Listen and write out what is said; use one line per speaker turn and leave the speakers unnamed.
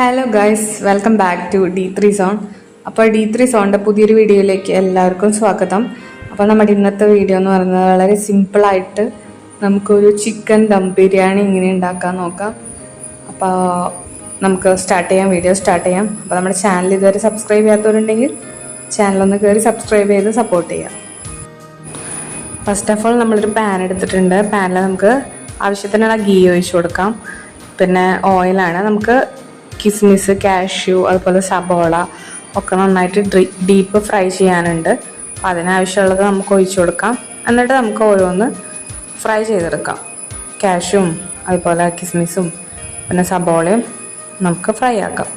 Hello guys, welcome back to D3 zone. അപ്പോൾ D3 സോണിൻ്റെ പുതിയൊരു വീഡിയോയിലേക്ക് എല്ലാവർക്കും സ്വാഗതം. അപ്പോൾ നമ്മുടെ ഇന്നത്തെ വീഡിയോ എന്ന് പറയുന്നത് വളരെ സിമ്പിളായിട്ട് നമുക്കൊരു ചിക്കൻ ദം ബിരിയാണി ഇങ്ങനെ ഉണ്ടാക്കാൻ നോക്കാം. അപ്പോൾ നമുക്ക് വീഡിയോ സ്റ്റാർട്ട് ചെയ്യാം. അപ്പോൾ നമ്മുടെ ചാനൽ ഇതുവരെ സബ്സ്ക്രൈബ് ചെയ്യാത്തവരുണ്ടെങ്കിൽ ചാനലൊന്ന് കയറി സബ്സ്ക്രൈബ് ചെയ്ത് സപ്പോർട്ട് ചെയ്യാം. ഫസ്റ്റ് ഓഫ് ഓൾ നമ്മളൊരു പാൻ എടുത്തിട്ടുണ്ട്. പാനിൽ നമുക്ക് ആവശ്യത്തിനുള്ള ഗീ ഒഴിച്ചു കൊടുക്കാം. പിന്നെ ഓയിലാണ്. നമുക്ക് കിസ്മിസ്, കാഷ്യൂ, അതുപോലെ സബോള ഒക്കെ നന്നായിട്ട് ഡീപ്പ് ഫ്രൈ ചെയ്യാനുണ്ട്. അപ്പോൾ അതിനാവശ്യമുള്ളത് നമുക്ക് ഒഴിച്ചു കൊടുക്കാം. എന്നിട്ട് നമുക്ക് ഓരോന്ന് ഫ്രൈ ചെയ്തെടുക്കാം. കാഷ്യൂവും അതുപോലെ കിസ്മിസും പിന്നെ സബോളയും നമുക്ക് ഫ്രൈ ആക്കാം.